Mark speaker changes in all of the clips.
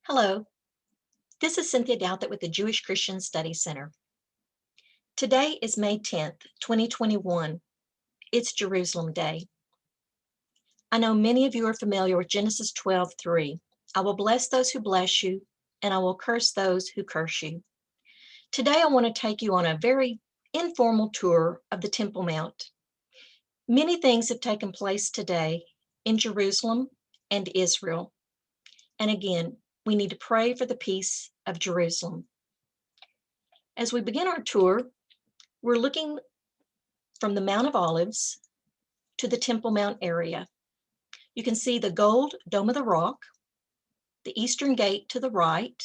Speaker 1: Hello, this is Cynthia Douthit with the Jewish Christian Studies Center. Today is May 10th, 2021. It's Jerusalem Day. I know many of you are familiar with Genesis 12:3. I will bless those who bless you, and I will curse those who curse you. Today I want to take you on a very informal tour of the Temple Mount. Many things have taken place today in Jerusalem and Israel. And again, we need to pray for the peace of Jerusalem. As we begin our tour, we're looking from the Mount of Olives to the Temple Mount area. You can see the gold Dome of the Rock, the Eastern Gate to the right,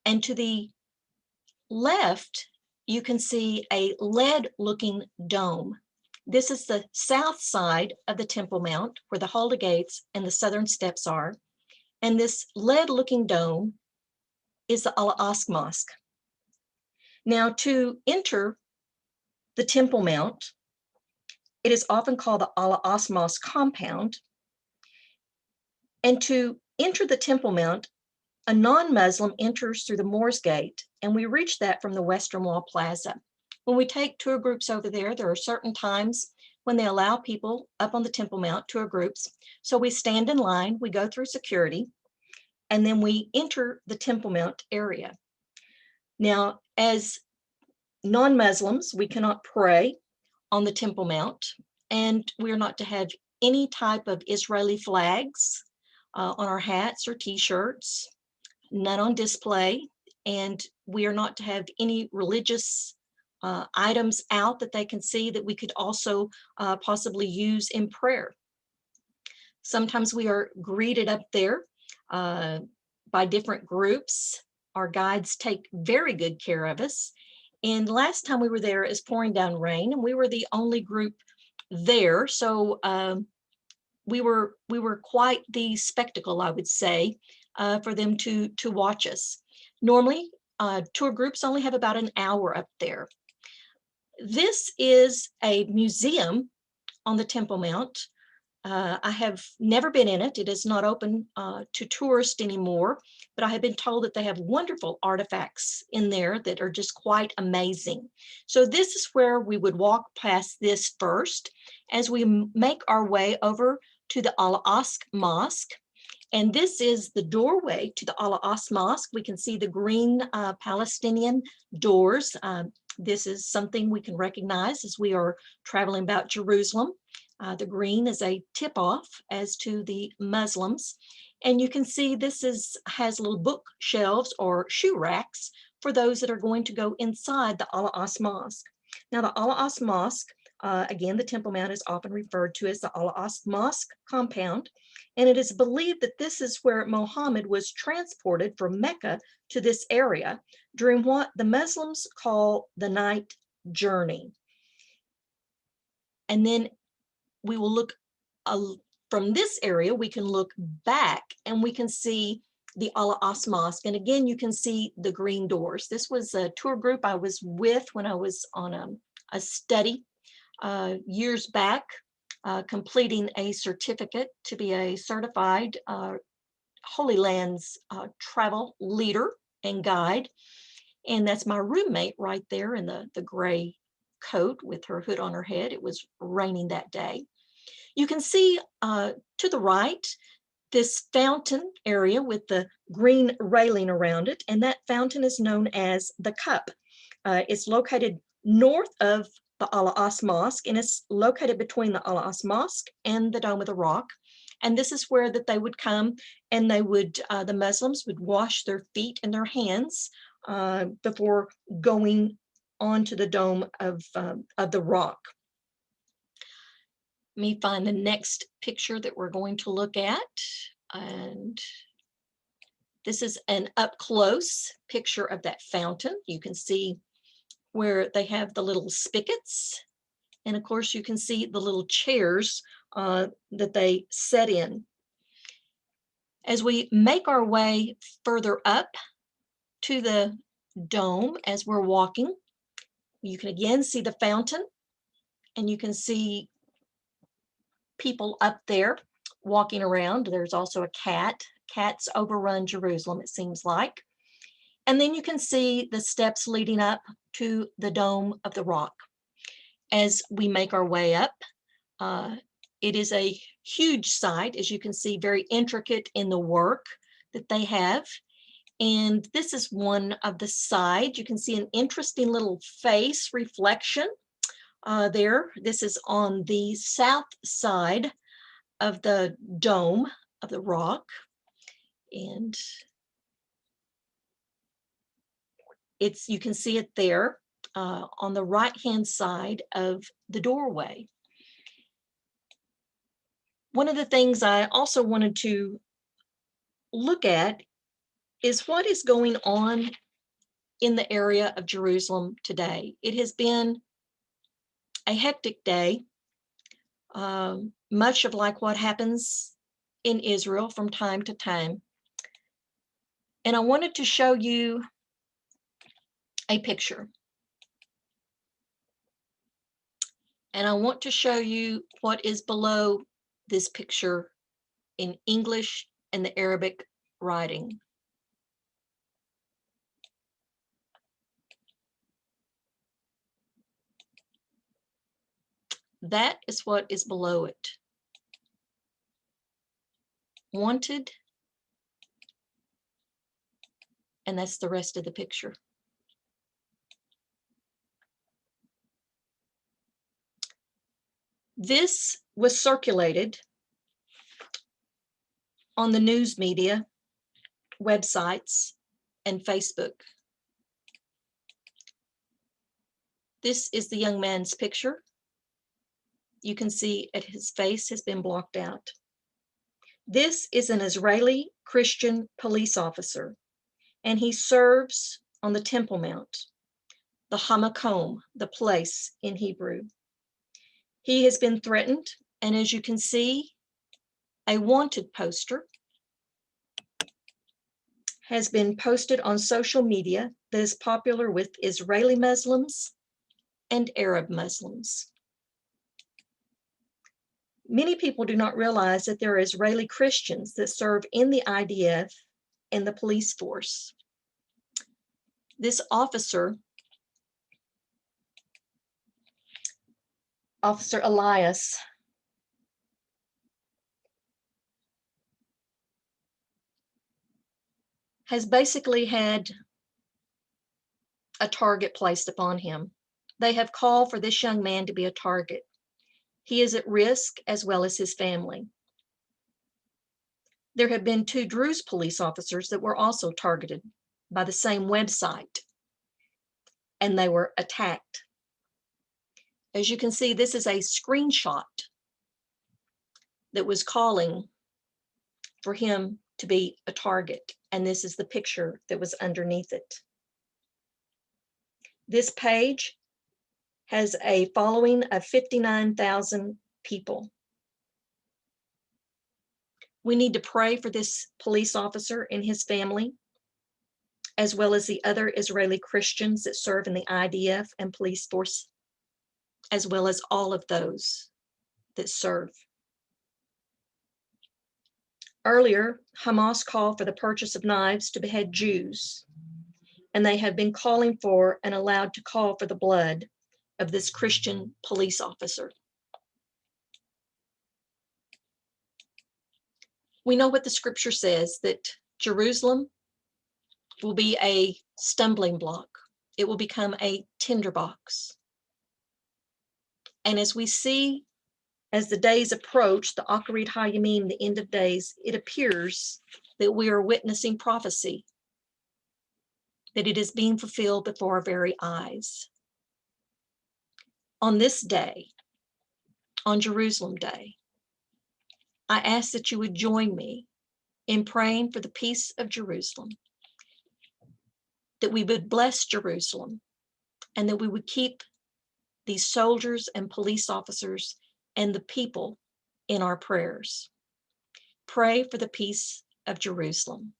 Speaker 1: and to the left, you can see a lead-looking dome. This is the south side of the Temple Mount, where the Hulda Gates and the southern steps are, and this lead-looking dome is the Al-Aqsa Mosque. Now, to enter the Temple Mount, it is often called the Al-Aqsa Mosque compound. And to enter the Temple Mount, a non-Muslim enters through the Moors Gate, and we reach that from the Western Wall Plaza. When we take tour groups over there, there are certain times when they allow people up on the Temple Mount, tour groups. So we stand in line, we go through security, and then we enter the Temple Mount area. Now, as non-Muslims, we cannot pray on the Temple Mount, and we are not to have any type of Israeli flags on our hats or t-shirts, none on display, and we are not to have any religious items out that they can see that we could also possibly use in prayer. Sometimes we are greeted up there by different groups. Our guides take very good care of us. And last time we were there, it was pouring down rain, and we were the only group there. So we were quite the spectacle, I would say, for them to watch us. Normally, tour groups only have about an hour up there. This is a museum on the Temple Mount. I have never been in it. It is not open to tourists anymore, but I have been told that they have wonderful artifacts in there that are just quite amazing. So this is where we would walk past this first as we make our way over to the Al-Aqsa Mosque. And this is the doorway to the Al-Aqsa Mosque. We can see the green Palestinian doors. This is something we can recognize as we are traveling about Jerusalem. The green is a tip-off as to the Muslims. And you can see this has little bookshelves or shoe racks for those that are going to go inside the Al-Aqsa Mosque. Now, the Al-Aqsa Mosque, again, the Temple Mount is often referred to as the Al-Aqsa Mosque compound. And it is believed that this is where Muhammad was transported from Mecca to this area during what the Muslims call the night journey. And then we will look from this area, we can look back and we can see the Al-Aqsa Mosque. And again, you can see the green doors. This was a tour group I was with when I was on a study years back, completing a certificate to be a certified Holy Lands travel leader and guide. And that's my roommate right there in the gray coat with her hood on her head. It was raining that day. You can see to the right this fountain area with the green railing around it, and that fountain is known as the Cup. It's located north of the Al-Aqsa Mosque, and it's located between the Al-Aqsa Mosque and the Dome of the Rock. And this is where that they would come and they would, the Muslims would wash their feet and their hands before going onto the Dome of the Rock. Let me find the next picture that we're going to look at. And this is an up close picture of that fountain. You can see where they have the little spigots. And of course, you can see the little chairs that they set in. As we make our way further up to the dome as we're walking, you can again see the fountain, and you can see people up there walking around. There's also a cat Cats overrun Jerusalem, it seems like. And then you can see the steps leading up to the Dome of the Rock. As we make our way up, it is a huge site, as you can see, very intricate in the work that they have. And this is one of the sides. You can see an interesting little face reflection there. This is on the south side of the Dome of the Rock. And you can see it there on the right-hand side of the doorway. One of the things I also wanted to look at is what is going on in the area of Jerusalem today. It has been a hectic day, much of like what happens in Israel from time to time. And I wanted to show you a picture. And I want to show you what is below this picture in English and the Arabic writing. That is what is below it. Wanted, and that's the rest of the picture. This was circulated on the news media, websites, and Facebook. This is the young man's picture. You can see that his face has been blocked out. This is an Israeli Christian police officer, and he serves on the Temple Mount, the HaMacomb, the place in Hebrew. He has been threatened, and as you can see, a wanted poster has been posted on social media that is popular with Israeli Muslims and Arab Muslims. Many people do not realize that there are Israeli Christians that serve in the IDF and the police force. This officer, Officer Elias, has basically had a target placed upon him. They have called for this young man to be a target. He is at risk, as well as his family. There have been 2 Druze police officers that were also targeted by the same website, and they were attacked. As you can see, this is a screenshot that was calling for him to be a target, and this is the picture that was underneath it. This page has a following of 59,000 people. We need to pray for this police officer and his family, as well as the other Israeli Christians that serve in the IDF and police force, as well as all of those that serve. Earlier, Hamas called for the purchase of knives to behead Jews, and they have been calling for and allowed to call for the blood of this Christian police officer. We know what the scripture says, that Jerusalem will be a stumbling block. It will become a tinderbox. And as we see, as the days approach, the Acharit HaYamim, the end of days, it appears that we are witnessing prophecy, that it is being fulfilled before our very eyes. On this day, on Jerusalem Day, I ask that you would join me in praying for the peace of Jerusalem, that we would bless Jerusalem, and that we would keep these soldiers and police officers and the people in our prayers. Pray for the peace of Jerusalem.